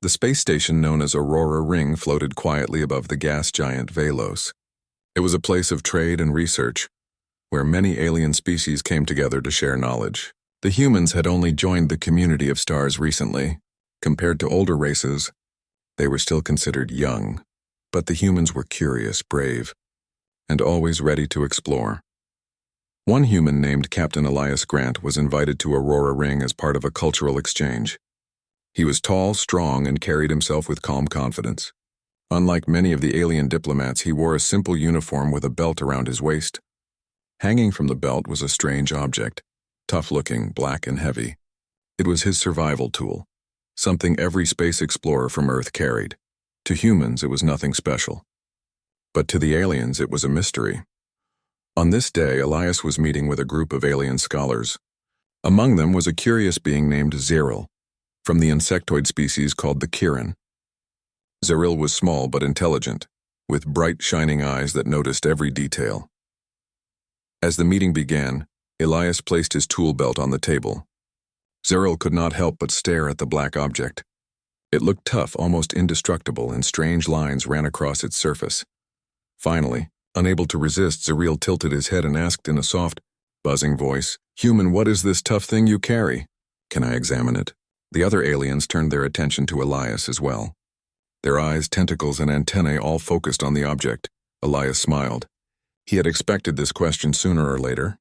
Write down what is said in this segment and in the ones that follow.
The space station known as Aurora Ring floated quietly above the gas giant Velos. It was a place of trade and research, where many alien species came together to share knowledge. The humans had only joined the community of stars recently. Compared to older races, they were still considered young, but the humans were curious, brave, and always ready to explore. One human named Captain Elias Grant was invited to Aurora Ring as part of a cultural exchange. He was tall, strong, and carried himself with calm confidence. Unlike many of the alien diplomats, he wore a simple uniform with a belt around his waist. Hanging from the belt was a strange object, tough-looking, black and heavy. It was his survival tool, something every space explorer from Earth carried. To humans, it was nothing special. But to the aliens, it was a mystery. On this day, Elias was meeting with a group of alien scholars. Among them was a curious being named Zeril, from the insectoid species called the Kirin. Zeril was small but intelligent, with bright, shining eyes that noticed every detail. As the meeting began, Elias placed his tool belt on the table. Zeril could not help but stare at the black object. It looked tough, almost indestructible, and strange lines ran across its surface. Finally, unable to resist, Zeril tilted his head and asked in a soft, buzzing voice, "Human, what is this tough thing you carry? Can I examine it?" The other aliens turned their attention to Elias as well. Their eyes, tentacles, and antennae all focused on the object. Elias smiled. He had expected this question sooner or later.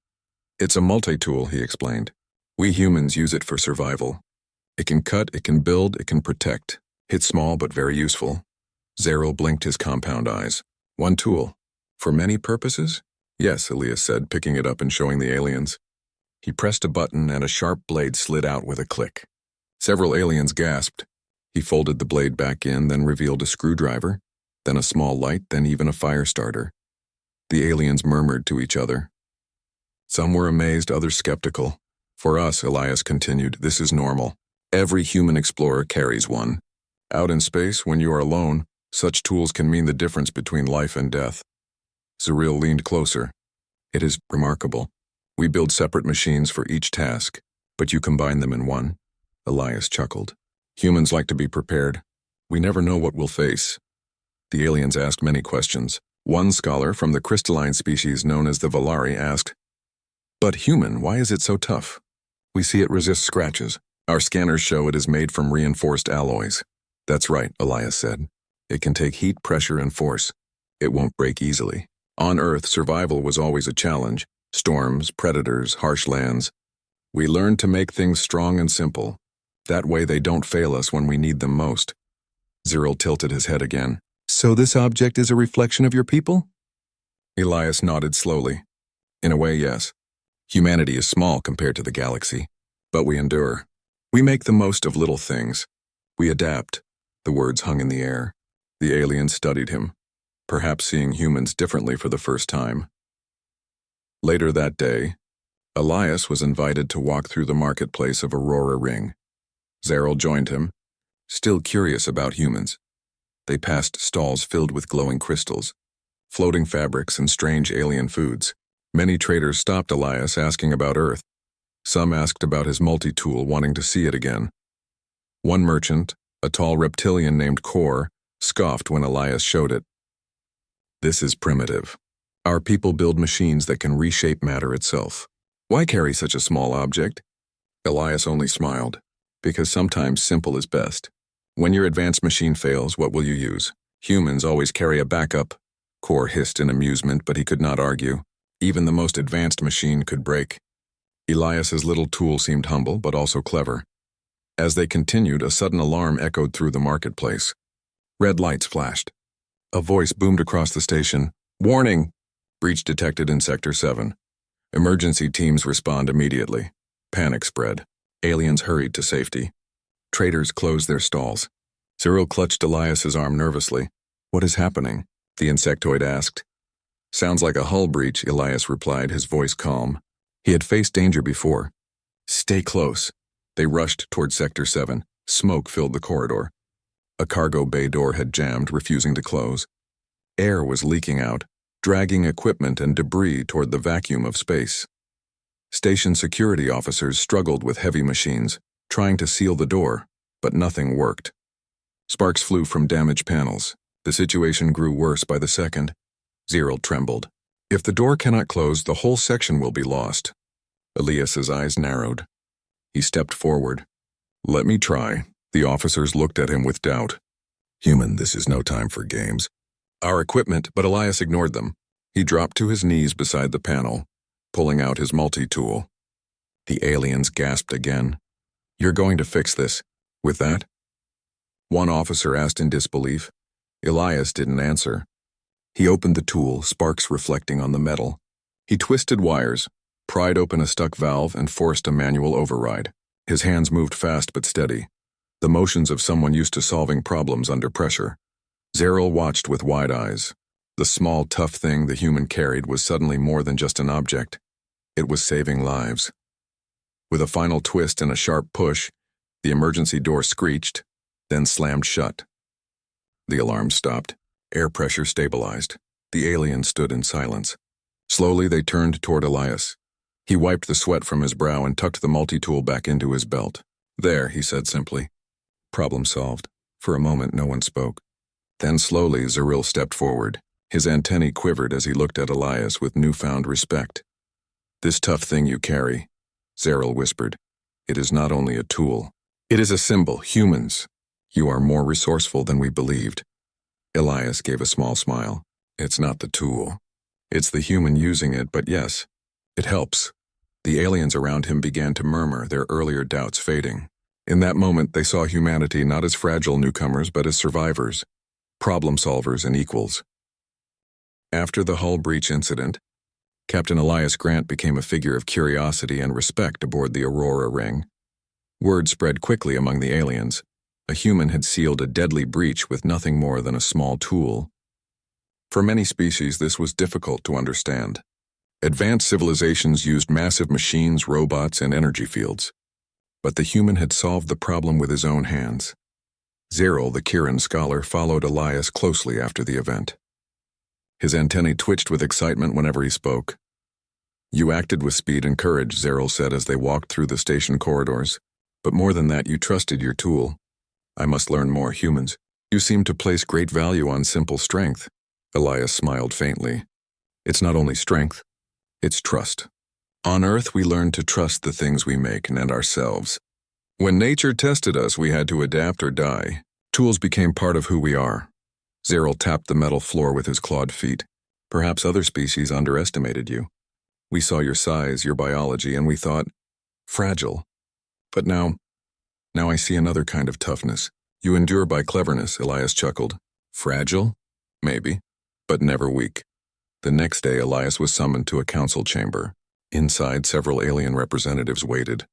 "It's a multi-tool," he explained. "We humans use it for survival. It can cut, it can build, it can protect. It's small but very useful." Zeril blinked his compound eyes. "One tool. For many purposes?" "Yes," Elias said, picking it up and showing the aliens. He pressed a button and a sharp blade slid out with a click. Several aliens gasped. He folded the blade back in, then revealed a screwdriver, then a small light, then even a fire starter. The aliens murmured to each other. Some were amazed, others skeptical. "For us," Elias continued, "this is normal. Every human explorer carries one. Out in space, when you are alone, such tools can mean the difference between life and death." Zeril leaned closer. "It is remarkable. We build separate machines for each task, but you combine them in one." Elias chuckled. "Humans like to be prepared. We never know what we'll face." The aliens asked many questions. One scholar from the crystalline species known as the Valari asked, "But human, why is it so tough?" "We see it resists scratches. Our scanners show it is made from reinforced alloys." "That's right," Elias said. "It can take heat, pressure, and force. It won't break easily." On Earth, survival was always a challenge. Storms, predators, harsh lands. We learned to make things strong and simple. That way they don't fail us when we need them most. Zeril tilted his head again. "So this object is a reflection of your people?" Elias nodded slowly. "In a way, yes. Humanity is small compared to the galaxy, but we endure. We make the most of little things. We adapt." The words hung in the air. The aliens studied him, perhaps seeing humans differently for the first time. Later that day, Elias was invited to walk through the marketplace of Aurora Ring. Zeril joined him, still curious about humans. They passed stalls filled with glowing crystals, floating fabrics, and strange alien foods. Many traders stopped Elias, asking about Earth. Some asked about his multi-tool, wanting to see it again. One merchant, a tall reptilian named Kor, scoffed when Elias showed it. "This is primitive. Our people build machines that can reshape matter itself. Why carry such a small object?" Elias only smiled. "Because sometimes simple is best. When your advanced machine fails, what will you use? Humans always carry a backup." Kor hissed in amusement, but he could not argue. Even the most advanced machine could break. Elias's little tool seemed humble, but also clever. As they continued, a sudden alarm echoed through the marketplace. Red lights flashed. A voice boomed across the station. "Warning! Breach detected in Sector 7. Emergency teams respond immediately." Panic spread. Aliens hurried to safety. Traders closed their stalls. Zeril clutched Elias's arm nervously. "What is happening?" the insectoid asked. "Sounds like a hull breach," Elias replied, his voice calm. He had faced danger before. "Stay close." They rushed toward Sector 7. Smoke filled the corridor. A cargo bay door had jammed, refusing to close. Air was leaking out, dragging equipment and debris toward the vacuum of space. Station security officers struggled with heavy machines, trying to seal the door, but nothing worked. Sparks flew from damaged panels. The situation grew worse by the second. Zero trembled. If the door cannot close, the whole section will be lost. Elias's eyes narrowed. He stepped forward. Let me try. The officers looked at him with doubt. Human, this is no time for games. Our equipment, but Elias ignored them. He dropped to his knees beside the panel, pulling out his multi-tool. The aliens gasped again. You're going to fix this. With that? One officer asked in disbelief. Elias didn't answer. He opened the tool, sparks reflecting on the metal. He twisted wires, pried open a stuck valve, and forced a manual override. His hands moved fast but steady, the motions of someone used to solving problems under pressure. Zeril watched with wide eyes. The small, tough thing the human carried was suddenly more than just an object. It was saving lives. With a final twist and a sharp push, the emergency door screeched, then slammed shut. The alarm stopped. Air pressure stabilized. The alien stood in silence. Slowly they turned toward Elias. He wiped the sweat from his brow and tucked the multi-tool back into his belt. There, he said simply. Problem solved. For a moment no one spoke. Then slowly Zeril stepped forward. His antennae quivered as he looked at Elias with newfound respect. This tough thing you carry, Zeril whispered. It is not only a tool. It is a symbol, humans. You are more resourceful than we believed. Elias gave a small smile. It's not the tool. It's the human using it, but yes, it helps. The aliens around him began to murmur, their earlier doubts fading. In that moment, they saw humanity not as fragile newcomers, but as survivors, problem solvers and equals. After the hull breach incident, Captain Elias Grant became a figure of curiosity and respect aboard the Aurora Ring. Word spread quickly among the aliens. A human had sealed a deadly breach with nothing more than a small tool. For many species, this was difficult to understand. Advanced civilizations used massive machines, robots, and energy fields. But the human had solved the problem with his own hands. Zeril, the Kirin scholar, followed Elias closely after the event. His antennae twitched with excitement whenever he spoke. You acted with speed and courage, Zeril said as they walked through the station corridors. But more than that, you trusted your tool. I must learn more, humans. You seem to place great value on simple strength. Elias smiled faintly. It's not only strength, it's trust. On Earth, we learned to trust the things we make and ourselves. When nature tested us, we had to adapt or die. Tools became part of who we are. Zeril tapped the metal floor with his clawed feet. Perhaps other species underestimated you. We saw your size, your biology, and we thought, fragile. But now I see another kind of toughness. You endure by cleverness, Elias chuckled. Fragile? Maybe, but never weak. The next day, Elias was summoned to a council chamber. Inside, several alien representatives waited.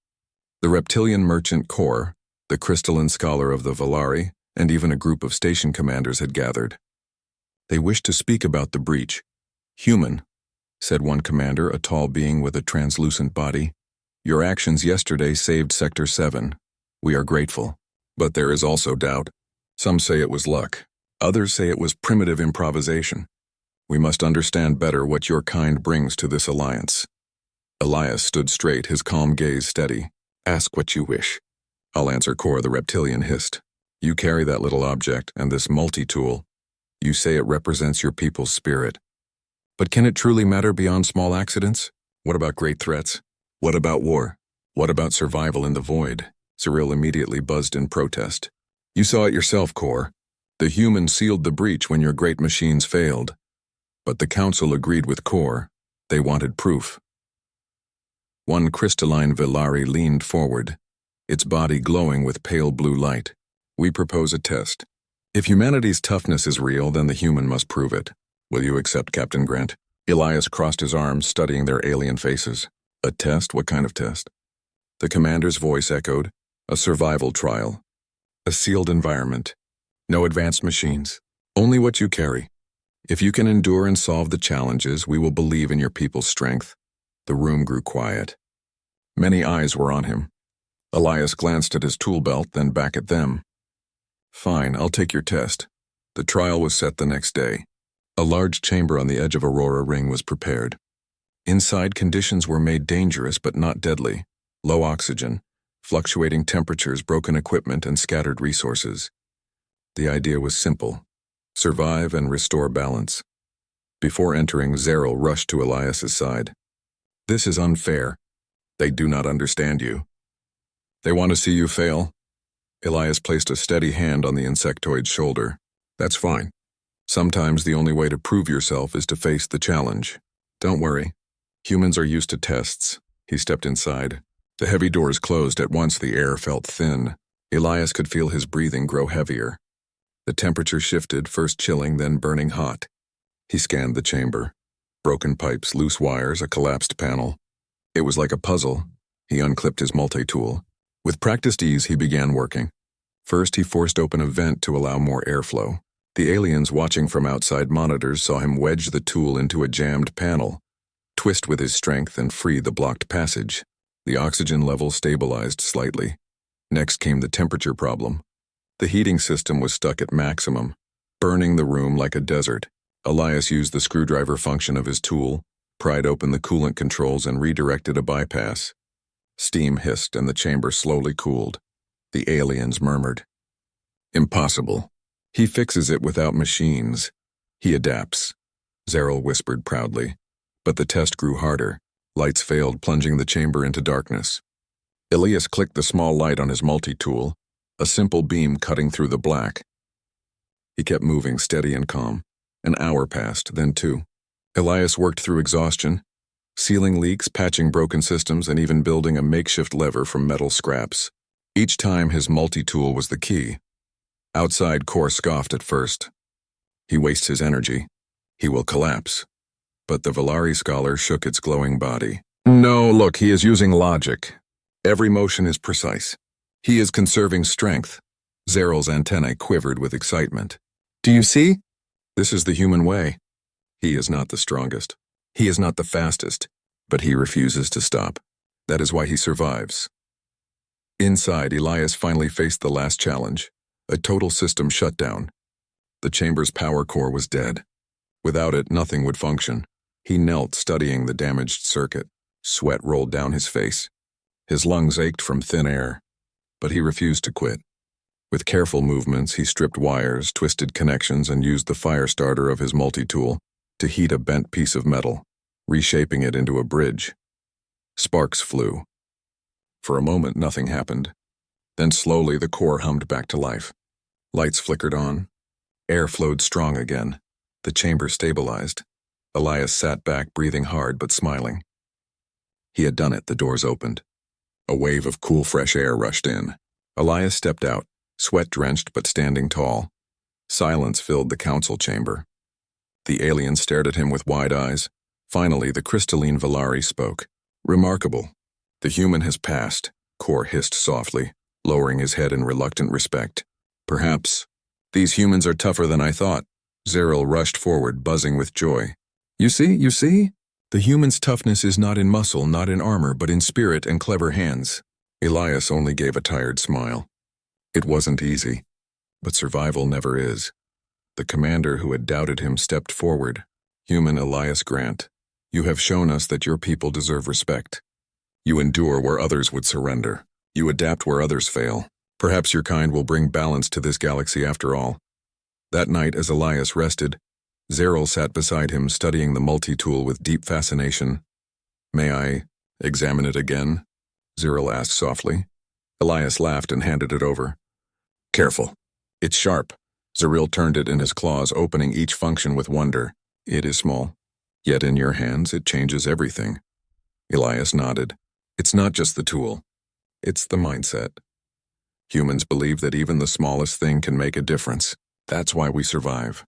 The reptilian merchant Kor, the crystalline scholar of the Valari, and even a group of station commanders had gathered. They wished to speak about the breach. Human, said one commander, a tall being with a translucent body. Your actions yesterday saved Sector 7. We are grateful. But there is also doubt. Some say it was luck. Others say it was primitive improvisation. We must understand better what your kind brings to this alliance. Elias stood straight, his calm gaze steady. Ask what you wish. I'll answer, Kor, the reptilian hissed. You carry that little object and this multi-tool. You say it represents your people's spirit. But can it truly matter beyond small accidents? What about great threats? What about war? What about survival in the void? Zeril immediately buzzed in protest. You saw it yourself, Kor. The humans sealed the breach when your great machines failed. But the council agreed with Kor. They wanted proof. One crystalline Valari leaned forward, its body glowing with pale blue light. We propose a test. If humanity's toughness is real, then the human must prove it. Will you accept, Captain Grant? Elias crossed his arms, studying their alien faces. A test? What kind of test? The commander's voice echoed. A survival trial. A sealed environment. No advanced machines. Only what you carry. If you can endure and solve the challenges, we will believe in your people's strength. The room grew quiet. Many eyes were on him. Elias glanced at his tool belt, then back at them. Fine, I'll take your test. The trial was set the next day. A large chamber on the edge of Aurora Ring was prepared. Inside, conditions were made dangerous but not deadly. Low oxygen, fluctuating temperatures, broken equipment, and scattered resources. The idea was simple: survive and restore balance. Before entering, Zeril rushed to Elias's side. "This is unfair. They do not understand you. They want to see you fail." Elias placed a steady hand on the insectoid's shoulder. "That's fine. Sometimes the only way to prove yourself is to face the challenge. Don't worry. Humans are used to tests." He stepped inside. The heavy doors closed at once. The air felt thin. Elias could feel his breathing grow heavier. The temperature shifted, first chilling, then burning hot. He scanned the chamber. Broken pipes, loose wires, a collapsed panel. It was like a puzzle. He unclipped his multi-tool. With practiced ease, he began working. First, he forced open a vent to allow more airflow. The aliens watching from outside monitors saw him wedge the tool into a jammed panel, twist with his strength, and free the blocked passage. The oxygen level stabilized slightly. Next came the temperature problem. The heating system was stuck at maximum, burning the room like a desert. Elias used the screwdriver function of his tool, pried open the coolant controls, and redirected a bypass. Steam hissed and the chamber slowly cooled. The aliens murmured. "Impossible. He fixes it without machines. He adapts," Zeril whispered proudly. But the test grew harder. Lights failed, plunging the chamber into darkness. Elias clicked the small light on his multi-tool, a simple beam cutting through the black. He kept moving, steady and calm. An hour passed, then 2. Elias worked through exhaustion, sealing leaks, patching broken systems, and even building a makeshift lever from metal scraps. Each time his multi-tool was the key. Outside, Core scoffed at first. "He wastes his energy. He will collapse." But the Valari scholar shook its glowing body. "No, look, he is using logic. Every motion is precise. He is conserving strength." Zeril's antennae quivered with excitement. "Do you see? This is the human way. He is not the strongest. He is not the fastest, but he refuses to stop. That is why he survives." Inside, Elias finally faced the last challenge, a total system shutdown. The chamber's power core was dead. Without it, nothing would function. He knelt, studying the damaged circuit. Sweat rolled down his face. His lungs ached from thin air, but he refused to quit. With careful movements, he stripped wires, twisted connections, and used the fire starter of his multi-tool to heat a bent piece of metal, reshaping it into a bridge. Sparks flew. For a moment, nothing happened. Then slowly, the core hummed back to life. Lights flickered on. Air flowed strong again. The chamber stabilized. Elias sat back, breathing hard but smiling. He had done it. The doors opened. A wave of cool, fresh air rushed in. Elias stepped out, sweat-drenched but standing tall. Silence filled the council chamber. The alien stared at him with wide eyes. Finally, the crystalline Valari spoke. "Remarkable. The human has passed," Core hissed softly, lowering his head in reluctant respect. "Perhaps. These humans are tougher than I thought." Zeril rushed forward, buzzing with joy. You see? The human's toughness is not in muscle, not in armor, but in spirit and clever hands." Elias only gave a tired smile. It wasn't easy, but survival never is. The commander who had doubted him stepped forward. "Human Elias Grant, you have shown us that your people deserve respect. You endure where others would surrender. You adapt where others fail. Perhaps your kind will bring balance to this galaxy after all." That night, as Elias rested, Zeril sat beside him, studying the multi-tool with deep fascination. "May I examine it again?" Zeril asked softly. Elias laughed and handed it over. "Careful. It's sharp." Zeril turned it in his claws, opening each function with wonder. "It is small. Yet in your hands it changes everything." Elias nodded. "It's not just the tool. It's the mindset. Humans believe that even the smallest thing can make a difference. That's why we survive."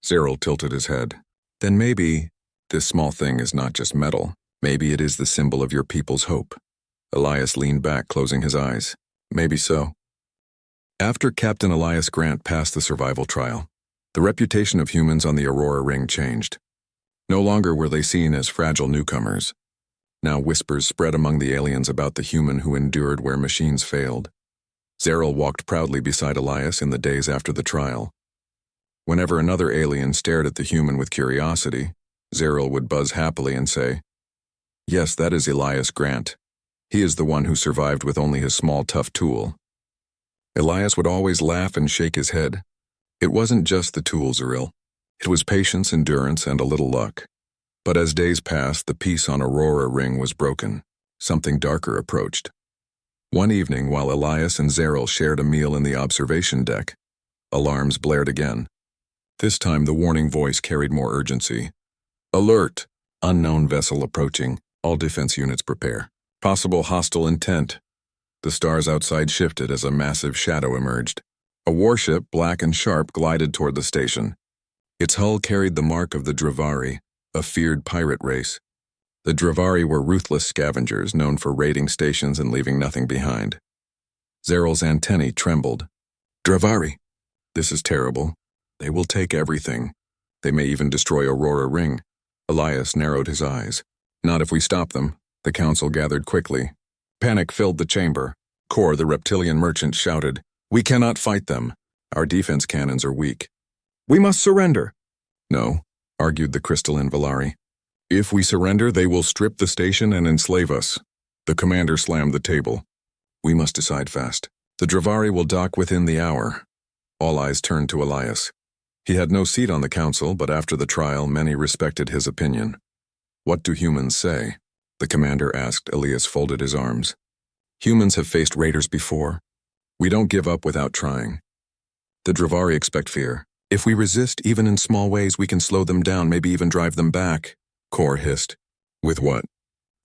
Zeril tilted his head. "Then maybe this small thing is not just metal. Maybe it is the symbol of your people's hope." Elias leaned back, closing his eyes. "Maybe so." After Captain Elias Grant passed the survival trial, the reputation of humans on the Aurora Ring changed. No longer were they seen as fragile newcomers. Now whispers spread among the aliens about the human who endured where machines failed. Zeril walked proudly beside Elias in the days after the trial. Whenever another alien stared at the human with curiosity, Zeril would buzz happily and say, "Yes, that is Elias Grant. He is the one who survived with only his small, tough tool." Elias would always laugh and shake his head. It wasn't just the tools, Uriel. It was patience, endurance, and a little luck. But as days passed, the peace on Aurora Ring was broken. Something darker approached. One evening, while Elias and Zeril shared a meal in the observation deck, alarms blared again. This time the warning voice carried more urgency. Alert! Unknown vessel approaching. All defense units prepare. Possible hostile intent. The stars outside shifted as a massive shadow emerged. A warship, black and sharp, glided toward the station. Its hull carried the mark of the Dravari, a feared pirate race. The Dravari were ruthless scavengers known for raiding stations and leaving nothing behind. Zeril's antennae trembled. Dravari! This is terrible. They will take everything. They may even destroy Aurora Ring. Elias narrowed his eyes. Not if we stop them. The council gathered quickly. Panic filled the chamber. Kor, the reptilian merchant, shouted, "We cannot fight them. Our defense cannons are weak." "We must surrender." "No," argued the crystalline Valari. "If we surrender, they will strip the station and enslave us." The commander slammed the table. "We must decide fast. The Dravari will dock within the hour." All eyes turned to Elias. He had no seat on the council, but after the trial, many respected his opinion. "What do humans say?" the commander asked. Elias folded his arms. "Humans have faced raiders before. We don't give up without trying. The Dravari expect fear. If we resist, even in small ways, we can slow them down, maybe even drive them back." Kor hissed. "With what?"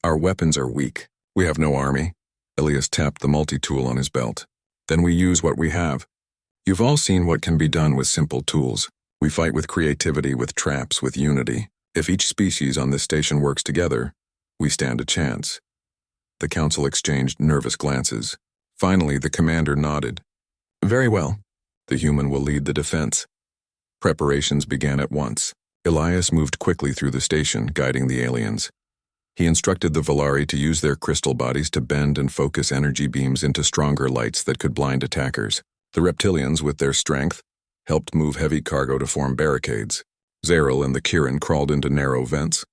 "Our weapons are weak. We have no army." Elias tapped the multi-tool on his belt. "Then we use what we have. You've all seen what can be done with simple tools. We fight with creativity, with traps, with unity. If each species on this station works together, we stand a chance." The council exchanged nervous glances. Finally, the commander nodded. "Very well. The human will lead the defense." Preparations began at once. Elias moved quickly through the station, guiding the aliens. He instructed the Valari to use their crystal bodies to bend and focus energy beams into stronger lights that could blind attackers. The reptilians, with their strength, helped move heavy cargo to form barricades. Zeril and the Kirin crawled into narrow vents,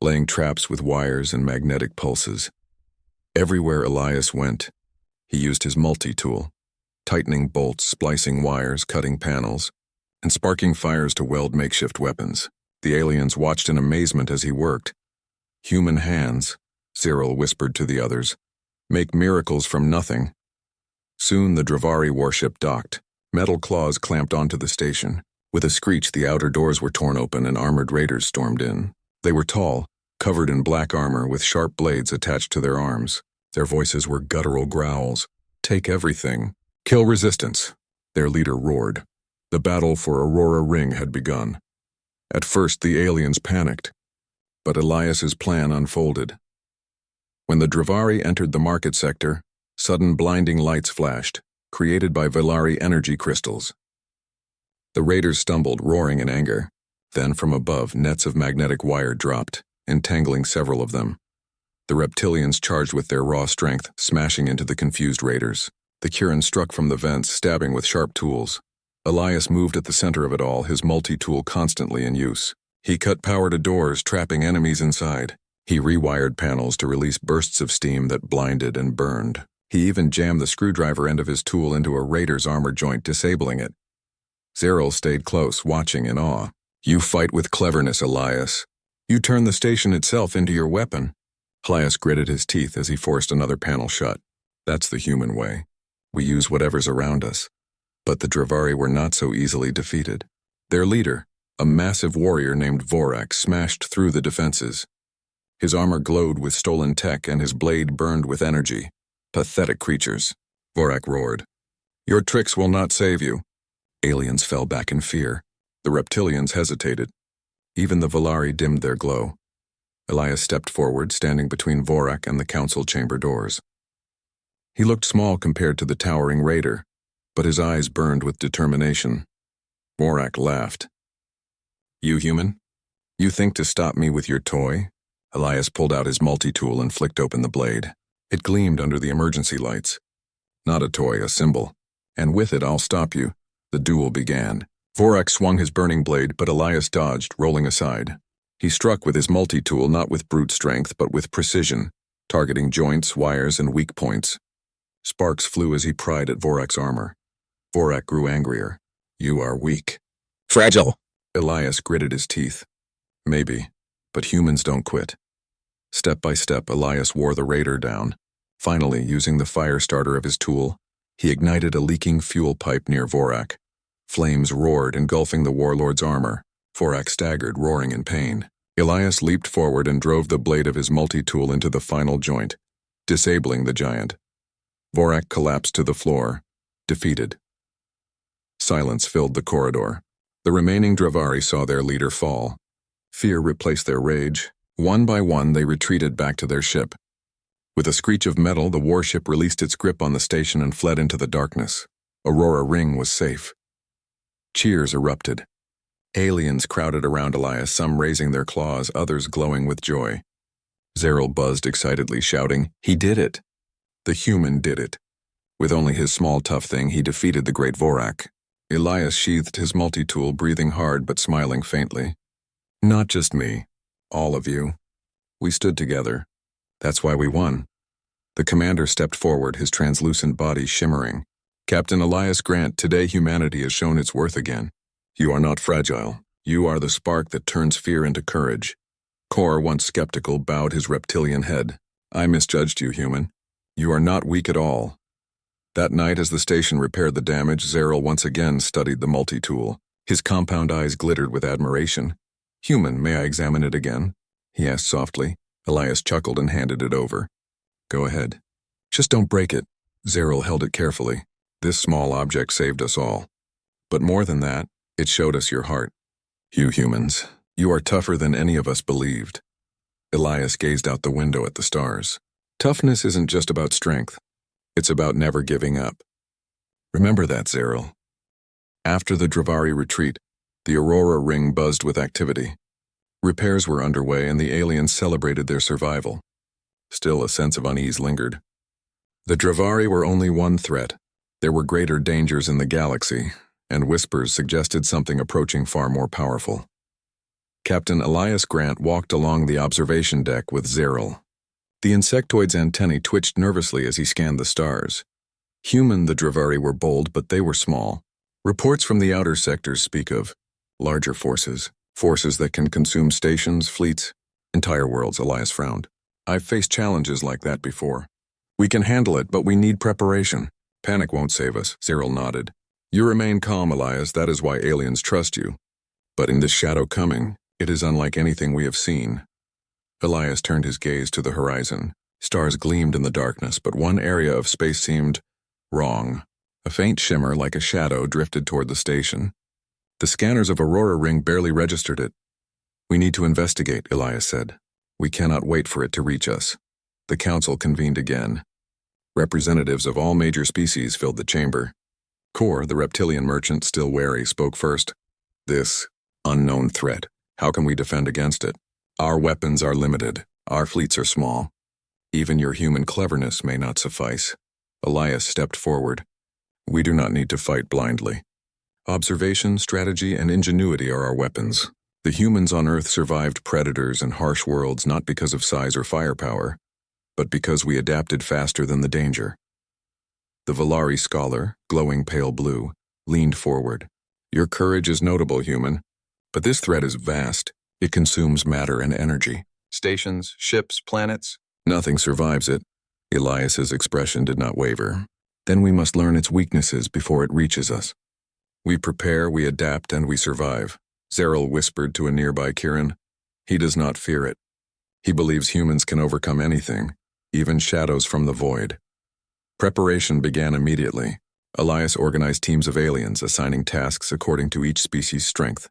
laying traps with wires and magnetic pulses. Everywhere Elias went, he used his multi-tool, tightening bolts, splicing wires, cutting panels, and sparking fires to weld makeshift weapons. The aliens watched in amazement as he worked. "Human hands," Zeril whispered to the others, "make miracles from nothing." Soon the Dravari warship docked. Metal claws clamped onto the station. With a screech, the outer doors were torn open and armored raiders stormed in. They were tall, covered in black armor with sharp blades attached to their arms. Their voices were guttural growls. "Take everything. Kill resistance," their leader roared. The battle for Aurora Ring had begun. At first, the aliens panicked, but Elias's plan unfolded. When the Dravari entered the market sector, sudden blinding lights flashed, created by Valari energy crystals. The raiders stumbled, roaring in anger. Then, from above, nets of magnetic wire dropped, entangling several of them. The reptilians charged with their raw strength, smashing into the confused raiders. The Kirin struck from the vents, stabbing with sharp tools. Elias moved at the center of it all, his multi-tool constantly in use. He cut power to doors, trapping enemies inside. He rewired panels to release bursts of steam that blinded and burned. He even jammed the screwdriver end of his tool into a raider's armor joint, disabling it. Zeril stayed close, watching in awe. "You fight with cleverness, Elias. You turn the station itself into your weapon." Elias gritted his teeth as he forced another panel shut. "That's the human way. We use whatever's around us." But the Dravari were not so easily defeated. Their leader, a massive warrior named Vorak, smashed through the defenses. His armor glowed with stolen tech and his blade burned with energy. "Pathetic creatures," Vorak roared. "Your tricks will not save you." Aliens fell back in fear. The reptilians hesitated. Even the Valari dimmed their glow. Elias stepped forward, standing between Vorak and the council chamber doors. He looked small compared to the towering raider, but his eyes burned with determination. Vorak laughed. "You human? You think to stop me with your toy?" Elias pulled out his multi-tool and flicked open the blade. It gleamed under the emergency lights. "Not a toy, a symbol. And with it, I'll stop you." The duel began. Vorak swung his burning blade, but Elias dodged, rolling aside. He struck with his multi-tool, not with brute strength, but with precision, targeting joints, wires, and weak points. Sparks flew as he pried at Vorak's armor. Vorak grew angrier. You are weak. Fragile. Elias gritted his teeth. Maybe, but humans don't quit. Step by step, Elias wore the raider down. Finally, using the fire starter of his tool, he ignited a leaking fuel pipe near Vorak. Flames roared, engulfing the warlord's armor. Vorak staggered, roaring in pain. Elias leaped forward and drove the blade of his multi-tool into the final joint, disabling the giant. Vorak collapsed to the floor, defeated. Silence filled the corridor. The remaining Dravari saw their leader fall. Fear replaced their rage. One by one, they retreated back to their ship. With a screech of metal, the warship released its grip on the station and fled into the darkness. Aurora Ring was safe. Cheers erupted. Aliens crowded around Elias, some raising their claws, others glowing with joy. Zeril buzzed excitedly, shouting, "He did it!" The human did it. With only his small tough thing, he defeated the great Vorak. Elias sheathed his multi-tool, breathing hard but smiling faintly. Not just me. All of you. We stood together. That's why we won. The commander stepped forward, his translucent body shimmering. Captain Elias Grant, today humanity has shown its worth again. You are not fragile. You are the spark that turns fear into courage. Kor, once skeptical, bowed his reptilian head. I misjudged you, human. You are not weak at all. That night, as the station repaired the damage, Zeril once again studied the multi-tool. His compound eyes glittered with admiration. Human, may I examine it again? He asked softly. Elias chuckled and handed it over. Go ahead. Just don't break it. Zeril held it carefully. This small object saved us all. But more than that, it showed us your heart. You humans, you are tougher than any of us believed. Elias gazed out the window at the stars. Toughness isn't just about strength. It's about never giving up. Remember that, Zeril. After the Dravari retreat, the Aurora Ring buzzed with activity. Repairs were underway and the aliens celebrated their survival. Still, a sense of unease lingered. The Dravari were only one threat. There were greater dangers in the galaxy, and whispers suggested something approaching far more powerful. Captain Elias Grant walked along the observation deck with Zeril. The insectoid's antennae twitched nervously as he scanned the stars. Human, the Dravari were bold, but they were small. Reports from the outer sectors speak of larger forces, forces that can consume stations, fleets, entire worlds. Elias frowned. I've faced challenges like that before. We can handle it, but we need preparation. Panic won't save us, Zeril nodded. You remain calm, Elias, that is why aliens trust you. But in this shadow coming, it is unlike anything we have seen. Elias turned his gaze to the horizon. Stars gleamed in the darkness, but one area of space seemed wrong. A faint shimmer, like a shadow, drifted toward the station. The scanners of Aurora Ring barely registered it. We need to investigate, Elias said. We cannot wait for it to reach us. The council convened again. Representatives of all major species filled the chamber. Kor, the reptilian merchant, still wary, spoke first. This unknown threat, how can we defend against it? Our weapons are limited. Our fleets are small. Even your human cleverness may not suffice. Elias stepped forward. We do not need to fight blindly. Observation, strategy, and ingenuity are our weapons. The humans on Earth survived predators and harsh worlds not because of size or firepower, but because we adapted faster than the danger. The Valari scholar, glowing pale blue, leaned forward. Your courage is notable, human, but this threat is vast. It consumes matter and energy. Stations, ships, planets, nothing survives it. Elias's expression did not waver. Then we must learn its weaknesses before it reaches us. We prepare, we adapt, and we survive. Zeril whispered to a nearby Kirin. He does not fear it. He believes humans can overcome anything, even shadows from the void. Preparation began immediately. Elias organized teams of aliens, assigning tasks according to each species' strength.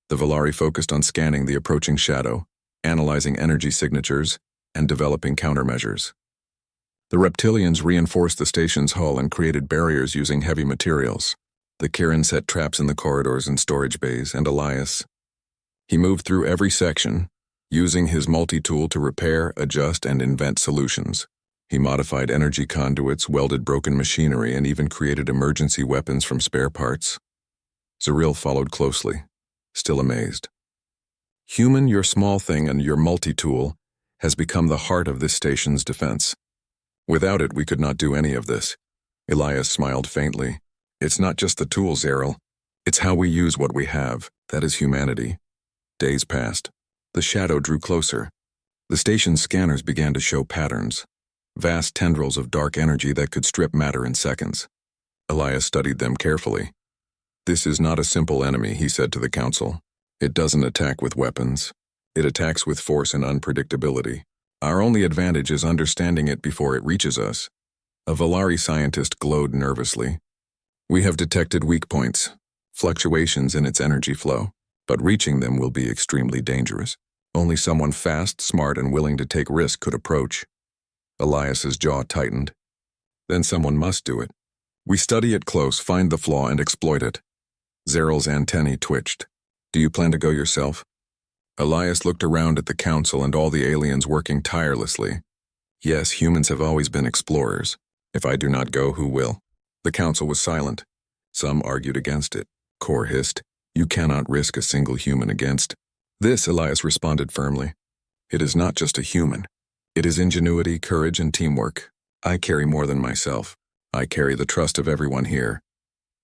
The Valari focused on scanning the approaching shadow, analyzing energy signatures, and developing countermeasures. The reptilians reinforced the station's hull and created barriers using heavy materials. The Kirin set traps in the corridors and storage bays, and Elias. He moved through every section, using his multi-tool to repair, adjust, and invent solutions. He modified energy conduits, welded broken machinery, and even created emergency weapons from spare parts. Zeril followed closely, still amazed. Human, your small thing and your multi-tool has become the heart of this station's defense. Without it, we could not do any of this. Elias smiled faintly. It's not just the tool, Zeril. It's how we use what we have. That is humanity. Days passed. The shadow drew closer. The station's scanners began to show patterns. Vast tendrils of dark energy that could strip matter in seconds. Elias studied them carefully. This is not a simple enemy, he said to the council. It doesn't attack with weapons. It attacks with force and unpredictability. Our only advantage is understanding it before it reaches us. A Valari scientist glowed nervously. We have detected weak points, fluctuations in its energy flow, but reaching them will be extremely dangerous. Only someone fast, smart, and willing to take risk could approach. Elias's jaw tightened. Then someone must do it. We study it close, find the flaw, and exploit it. Zeryl's antennae twitched. Do you plan to go yourself? Elias looked around at the council and all the aliens working tirelessly. Yes, humans have always been explorers. If I do not go, who will? The council was silent. Some argued against it. Kor hissed, you cannot risk a single human against. This, Elias responded firmly. It is not just a human. It is ingenuity, courage, and teamwork. I carry more than myself. I carry the trust of everyone here.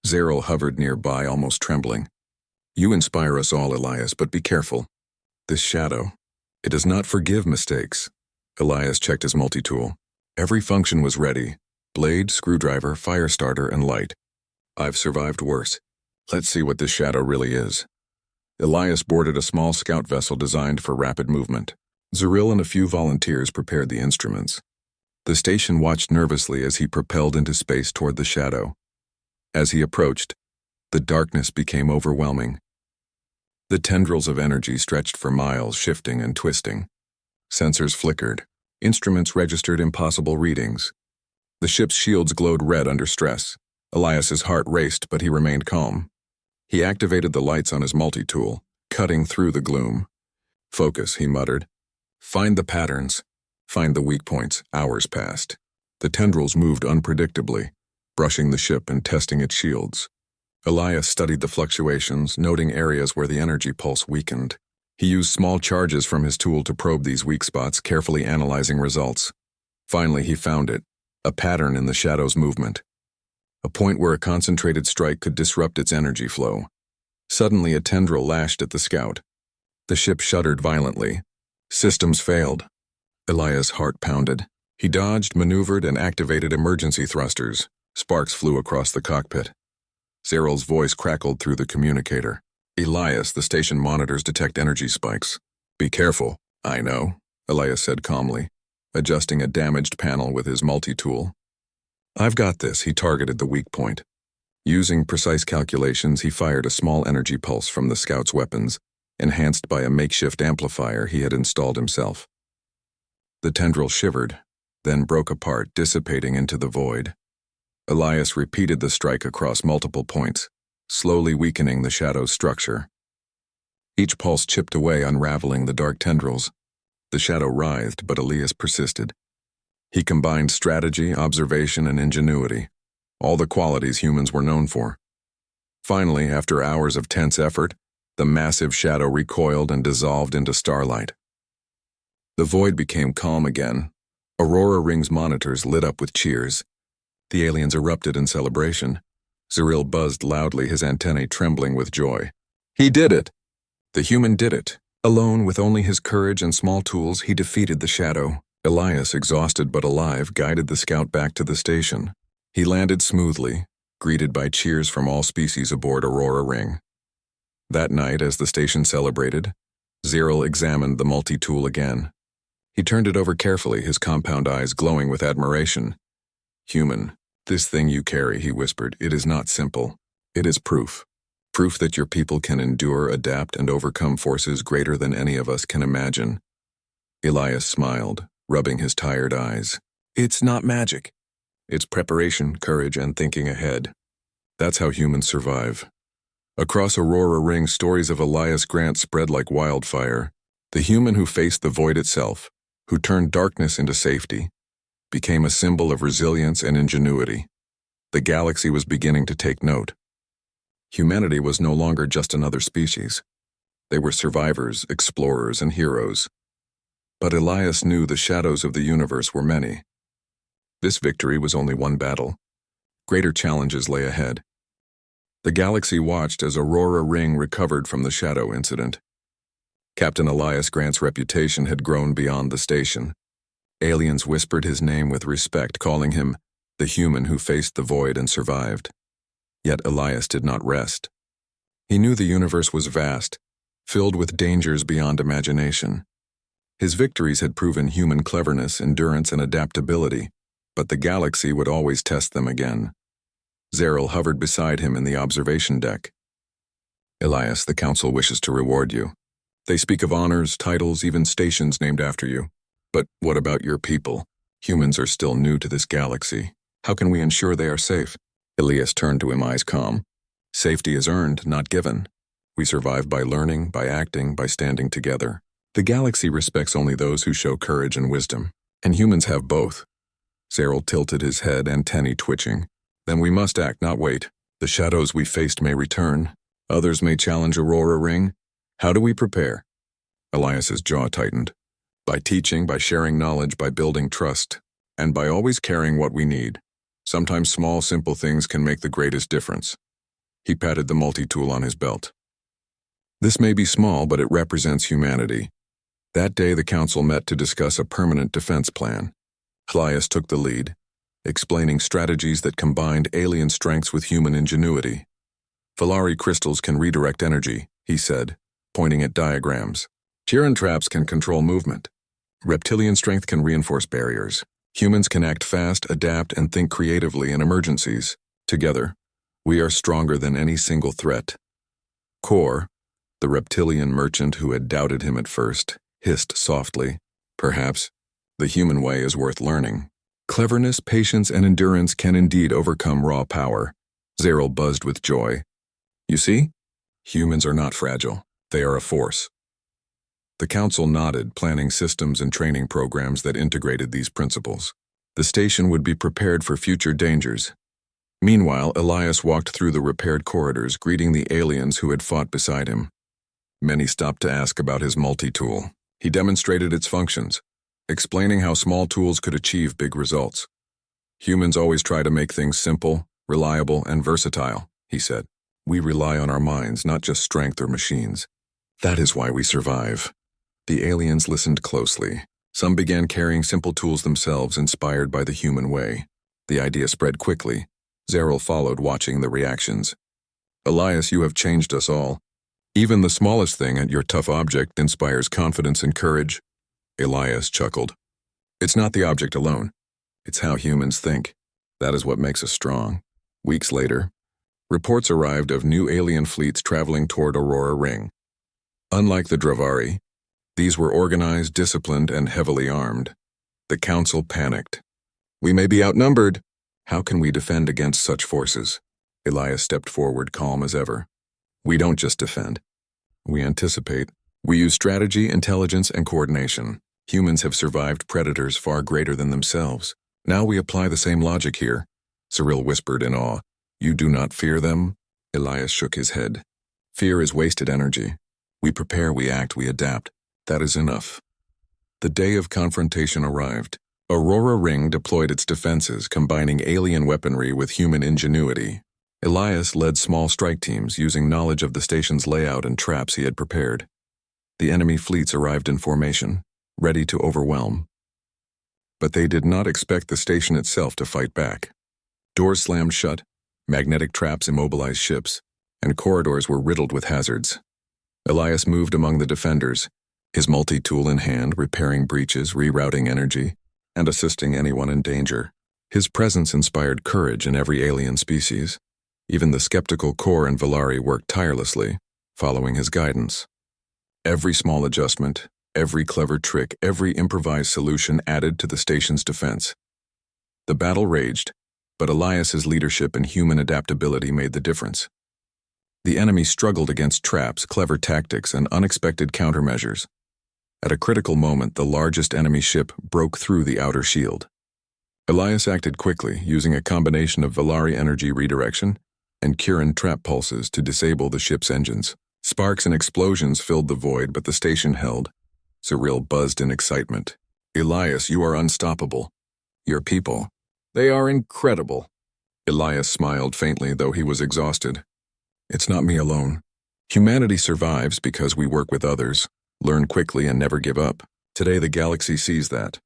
Zeryl hovered nearby, almost trembling. You inspire us all, Elias, but be careful. This shadow, it does not forgive mistakes. Elias checked his multi-tool. Every function was ready. Blade, screwdriver, fire starter, and light. I've survived worse. Let's see what this shadow really is. Elias boarded a small scout vessel designed for rapid movement. Zeryl and a few volunteers prepared the instruments. The station watched nervously as he propelled into space toward the shadow. As he approached, the darkness became overwhelming. The tendrils of energy stretched for miles, shifting and twisting. Sensors flickered. Instruments registered impossible readings. The ship's shields glowed red under stress. Elias's heart raced, but he remained calm. He activated the lights on his multi-tool, cutting through the gloom. Focus, he muttered. Find the patterns. Find the weak points. Hours passed. The tendrils moved unpredictably, brushing the ship and testing its shields. Elias studied the fluctuations, noting areas where the energy pulse weakened. He used small charges from his tool to probe these weak spots, carefully analyzing results. Finally, he found it, a pattern in the shadow's movement. A point where a concentrated strike could disrupt its energy flow. Suddenly, a tendril lashed at the scout. The ship shuddered violently. Systems failed. Elias' heart pounded. He dodged, maneuvered, and activated emergency thrusters. Sparks flew across the cockpit. Zeryl's voice crackled through the communicator. Elias, the station monitors detect energy spikes. Be careful. I know, Elias said calmly, adjusting a damaged panel with his multi-tool. I've got this, he targeted the weak point. Using precise calculations, he fired a small energy pulse from the scout's weapons, enhanced by a makeshift amplifier he had installed himself. The tendril shivered, then broke apart, dissipating into the void. Elias repeated the strike across multiple points, slowly weakening the shadow's structure. Each pulse chipped away, unraveling the dark tendrils. The shadow writhed, but Elias persisted. He combined strategy, observation, and ingenuity, all the qualities humans were known for. Finally, after hours of tense effort, the massive shadow recoiled and dissolved into starlight. The void became calm again. Aurora Ring's monitors lit up with cheers. The aliens erupted in celebration. Zeryl buzzed loudly, his antennae trembling with joy. He did it! The human did it. Alone, with only his courage and small tools, he defeated the shadow. Elias, exhausted but alive, guided the scout back to the station. He landed smoothly, greeted by cheers from all species aboard Aurora Ring. That night, as the station celebrated, Zeryl examined the multi-tool again. He turned it over carefully, his compound eyes glowing with admiration. Human, this thing you carry, he whispered, it is not simple. It is proof. Proof that your people can endure, adapt, and overcome forces greater than any of us can imagine. Elias smiled, rubbing his tired eyes. It's not magic. It's preparation, courage, and thinking ahead. That's how humans survive. Across Aurora Ring, stories of Elias Grant spread like wildfire. The human who faced the void itself, who turned darkness into safety, became a symbol of resilience and ingenuity. The galaxy was beginning to take note. Humanity was no longer just another species. They were survivors, explorers, and heroes. But Elias knew the shadows of the universe were many. This victory was only one battle. Greater challenges lay ahead. The galaxy watched as Aurora Ring recovered from the Shadow incident. Captain Elias Grant's reputation had grown beyond the station. Aliens whispered his name with respect, calling him the human who faced the void and survived. Yet Elias did not rest. He knew the universe was vast, filled with dangers beyond imagination. His victories had proven human cleverness, endurance, and adaptability, but the galaxy would always test them again. Zeril hovered beside him in the observation deck. Elias, the Council wishes to reward you. They speak of honors, titles, even stations named after you. But what about your people? Humans are still new to this galaxy. How can we ensure they are safe? Elias turned to him, eyes calm. Safety is earned, not given. We survive by learning, by acting, by standing together. The galaxy respects only those who show courage and wisdom, and humans have both. Zeril tilted his head, antennae twitching. Then we must act, not wait. The shadows we faced may return. Others may challenge Aurora Ring. How do we prepare? Elias's jaw tightened. By teaching, by sharing knowledge, by building trust, and by always carrying what we need. Sometimes small, simple things can make the greatest difference. He patted the multi-tool on his belt. This may be small, but it represents humanity. That day the Council met to discuss a permanent defense plan. Elias took the lead, explaining strategies that combined alien strengths with human ingenuity. Valari crystals can redirect energy, he said, pointing at diagrams. Kiran traps can control movement. Reptilian strength can reinforce barriers. Humans can act fast, adapt, and think creatively in emergencies. Together, we are stronger than any single threat. Kor, the reptilian merchant who had doubted him at first, hissed softly. Perhaps the human way is worth learning. Cleverness, patience, and endurance can indeed overcome raw power. Zeril buzzed with joy. You see? Humans are not fragile. They are a force. The Council nodded, planning systems and training programs that integrated these principles. The station would be prepared for future dangers. Meanwhile, Elias walked through the repaired corridors, greeting the aliens who had fought beside him. Many stopped to ask about his multi-tool. He demonstrated its functions, explaining how small tools could achieve big results. Humans always try to make things simple, reliable, and versatile, he said. We rely on our minds, not just strength or machines. That is why we survive. The aliens listened closely. Some began carrying simple tools themselves, inspired by the human way. The idea spread quickly. Zeril followed, watching the reactions. Elias, you have changed us all. Even the smallest thing at your tough object inspires confidence and courage. Elias chuckled. It's not the object alone. It's how humans think. That is what makes us strong. Weeks later, reports arrived of new alien fleets traveling toward Aurora Ring. Unlike the Dravari, these were organized, disciplined, and heavily armed. The Council panicked. We may be outnumbered. How can we defend against such forces? Elias stepped forward, calm as ever. We don't just defend. We anticipate. We use strategy, intelligence, and coordination. Humans have survived predators far greater than themselves. Now we apply the same logic here. Zeril whispered in awe. You do not fear them? Elias shook his head. Fear is wasted energy. We prepare, we act, we adapt. That is enough. The day of confrontation arrived. Aurora Ring deployed its defenses, combining alien weaponry with human ingenuity. Elias led small strike teams using knowledge of the station's layout and traps he had prepared. The enemy fleets arrived in formation, ready to overwhelm. But they did not expect the station itself to fight back. Doors slammed shut, magnetic traps immobilized ships, and corridors were riddled with hazards. Elias moved among the defenders, his multi-tool in hand, repairing breaches, rerouting energy, and assisting anyone in danger. His presence inspired courage in every alien species. Even the skeptical Kor and Valari worked tirelessly, following his guidance. Every small adjustment, every clever trick, every improvised solution added to the station's defense. The battle raged, but Elias's leadership and human adaptability made the difference. The enemy struggled against traps, clever tactics, and unexpected countermeasures. At a critical moment, the largest enemy ship broke through the outer shield. Elias acted quickly, using a combination of Valari energy redirection and Kiran trap pulses to disable the ship's engines. Sparks and explosions filled the void, but the station held. Zeril buzzed in excitement. Elias, you are unstoppable. Your people, they are incredible. Elias smiled faintly, though he was exhausted. It's not me alone. Humanity survives because we work with others, learn quickly and never give up. Today the galaxy sees that.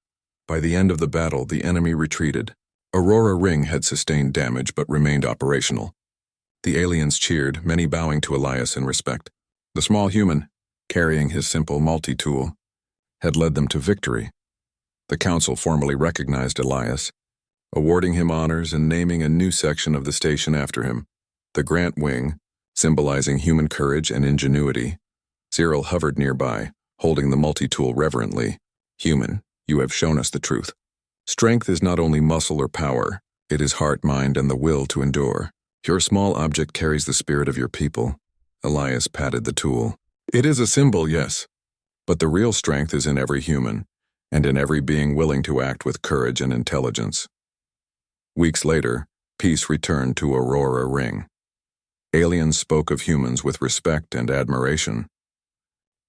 By the end of the battle, the enemy retreated. Aurora Ring had sustained damage but remained operational. The aliens cheered, many bowing to Elias in respect. The small human, carrying his simple multi-tool, had led them to victory. The council formally recognized Elias, awarding him honors and naming a new section of the station after him, the Grant Wing, symbolizing human courage and ingenuity. Cyril hovered nearby, holding the multi-tool reverently. Human, you have shown us the truth. Strength is not only muscle or power, it is heart, mind, and the will to endure. Your small object carries the spirit of your people. Elias patted the tool. It is a symbol, yes, but the real strength is in every human, and in every being willing to act with courage and intelligence. Weeks later, peace returned to Aurora Ring. Aliens spoke of humans with respect and admiration.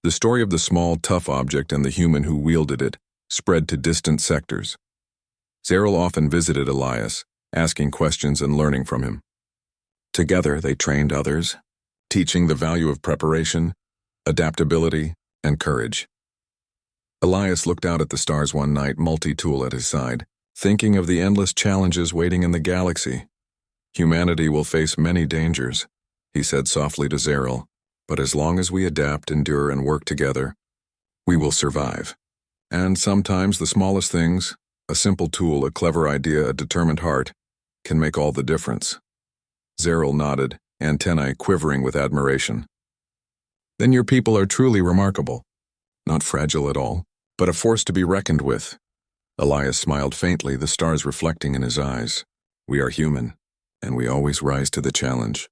The story of the small, tough object and the human who wielded it spread to distant sectors. Cyril often visited Elias, asking questions and learning from him. Together, they trained others, teaching the value of preparation, adaptability, and courage. Elias looked out at the stars one night, multi-tool at his side, thinking of the endless challenges waiting in the galaxy. Humanity will face many dangers, he said softly to Cyril, but as long as we adapt, endure, and work together, we will survive. And sometimes the smallest things, a simple tool, a clever idea, a determined heart, can make all the difference. Cyril nodded, antennae quivering with admiration. Then your people are truly remarkable. Not fragile at all, but a force to be reckoned with. Elias smiled faintly, the stars reflecting in his eyes. We are human, and we always rise to the challenge.